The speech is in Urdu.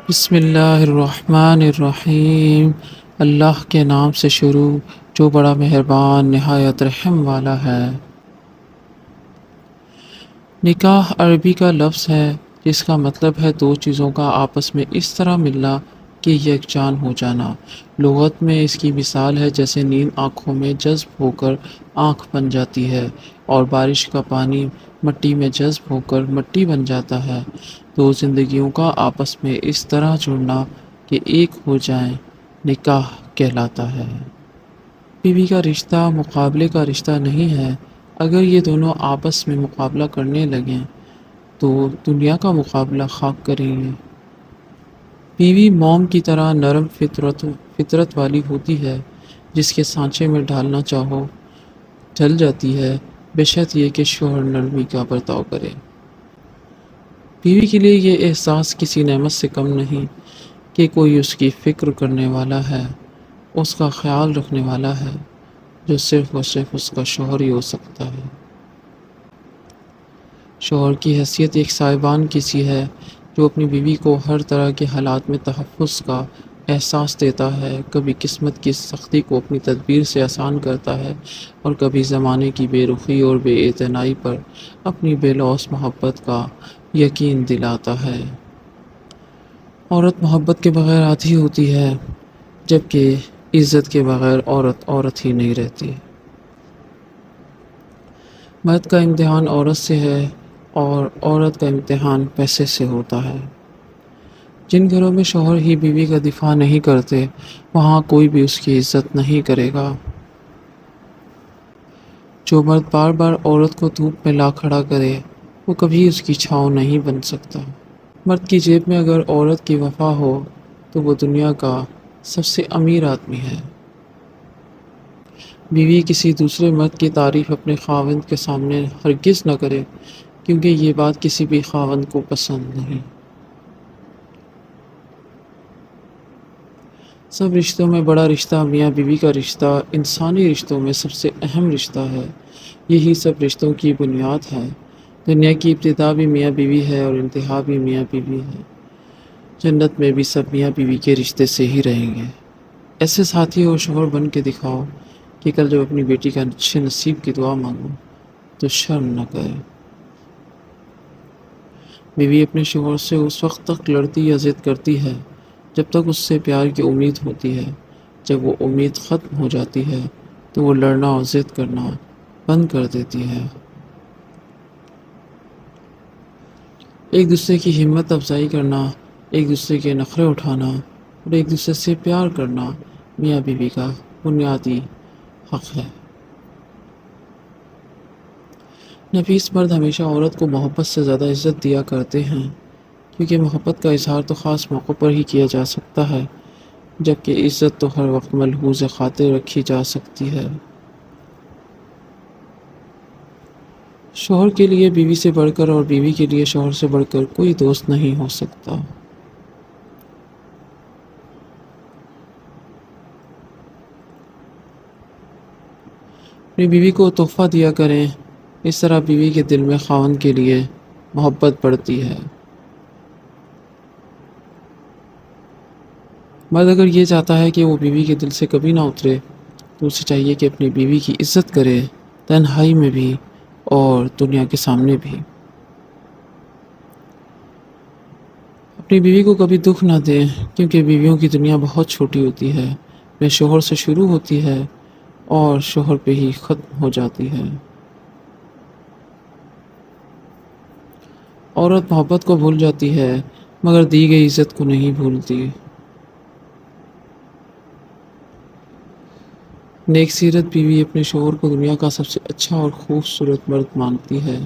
بسم اللہ الرحمن الرحیم۔ اللہ کے نام سے شروع جو بڑا مہربان نہایت رحم والا ہے۔ نکاح عربی کا لفظ ہے جس کا مطلب ہے دو چیزوں کا آپس میں اس طرح ملنا کہ یکجان ہو جانا۔ لغت میں اس کی مثال ہے جیسے نیند آنکھوں میں جذب ہو کر آنکھ بن جاتی ہے اور بارش کا پانی مٹی میں جذب ہو کر مٹی بن جاتا ہے۔ دو زندگیوں کا آپس میں اس طرح جڑنا کہ ایک ہو جائیں نکاح کہلاتا ہے۔ بیوی کا رشتہ مقابلے کا رشتہ نہیں ہے۔ اگر یہ دونوں آپس میں مقابلہ کرنے لگیں تو دنیا کا مقابلہ خاک کریں گے۔ بیوی موم کی طرح نرم فطرت والی ہوتی ہے جس کے سانچے میں ڈالنا چاہو ڈل جاتی ہے، بشرط یہ کہ شوہر نرمی کا برتاؤ کرے۔ بیوی کے لیے یہ احساس کسی نعمت سے کم نہیں کہ کوئی اس کی فکر کرنے والا ہے، اس کا خیال رکھنے والا ہے، جو صرف اور صرف اس کا شوہر ہی ہو سکتا ہے۔ شوہر کی حیثیت ایک سائبان کی سی ہے جو اپنی بیوی کو ہر طرح کے حالات میں تحفظ کا احساس دیتا ہے، کبھی قسمت کی سختی کو اپنی تدبیر سے آسان کرتا ہے اور کبھی زمانے کی بے رخی اور بے اعتنائی پر اپنی بے لوث محبت کا یقین دلاتا ہے۔ عورت محبت کے بغیر آدھی ہوتی ہے، جبکہ عزت کے بغیر عورت عورت ہی نہیں رہتی۔ مرد کا امتحان عورت سے ہے اور عورت کا امتحان پیسے سے ہوتا ہے۔ جن گھروں میں شوہر ہی بیوی کا دفاع نہیں کرتے وہاں کوئی بھی اس کی عزت نہیں کرے گا۔ جو مرد بار بار عورت کو دھوپ میں لا کھڑا کرے وہ کبھی اس کی چھاؤں نہیں بن سکتا۔ مرد کی جیب میں اگر عورت کی وفا ہو تو وہ دنیا کا سب سے امیر آدمی ہے۔ بیوی کسی دوسرے مرد کی تعریف اپنے خاوند کے سامنے ہرگز نہ کرے، کیونکہ یہ بات کسی بھی خاوند کو پسند نہیں۔ سب رشتوں میں بڑا رشتہ میاں بیوی کا رشتہ انسانی رشتوں میں سب سے اہم رشتہ ہے۔ یہی سب رشتوں کی بنیاد ہے۔ دنیا کی ابتدا بھی میاں بیوی ہے اور انتہا بھی میاں بیوی ہے۔ جنت میں بھی سب میاں بیوی کے رشتے سے ہی رہیں گے۔ ایسے ساتھی اور شوہر بن کے دکھاؤ کہ کل جب اپنی بیٹی کا اچھے نصیب کی دعا مانگو تو شرم نہ کرے۔ بیوی اپنے شوہر سے اس وقت تک لڑتی یا ضد کرتی ہے جب تک اس سے پیار کی امید ہوتی ہے۔ جب وہ امید ختم ہو جاتی ہے تو وہ لڑنا اور ضد کرنا بند کر دیتی ہے۔ ایک دوسرے کی ہمت افزائی کرنا، ایک دوسرے کے نخرے اٹھانا اور ایک دوسرے سے پیار کرنا میاں بیوی کا بنیادی حق ہے۔ نفیس مرد ہمیشہ عورت کو محبت سے زیادہ عزت دیا کرتے ہیں، کیونکہ محبت کا اظہار تو خاص موقع پر ہی کیا جا سکتا ہے، جبکہ عزت تو ہر وقت ملحوظ خاطر رکھی جا سکتی ہے۔ شوہر کے لیے بیوی سے بڑھ کر اور بیوی کے لیے شوہر سے بڑھ کر کوئی دوست نہیں ہو سکتا۔ اپنی بیوی کو تحفہ دیا کریں، اس طرح بیوی کے دل میں خاوند کے لیے محبت بڑھتی ہے۔ مرد اگر یہ چاہتا ہے کہ وہ بیوی کے دل سے کبھی نہ اترے تو اسے چاہیے کہ اپنی بیوی کی عزت کرے، تنہائی میں بھی اور دنیا کے سامنے بھی۔ اپنی بیوی کو کبھی دکھ نہ دیں، کیونکہ بیویوں کی دنیا بہت چھوٹی ہوتی ہے، وہ شوہر سے شروع ہوتی ہے اور شوہر پہ ہی ختم ہو جاتی ہے۔ عورت محبت کو بھول جاتی ہے مگر دی گئی عزت کو نہیں بھولتی۔ نیک سیرت بیوی اپنے شوہر کو دنیا کا سب سے اچھا اور خوبصورت مرد مانتی ہے۔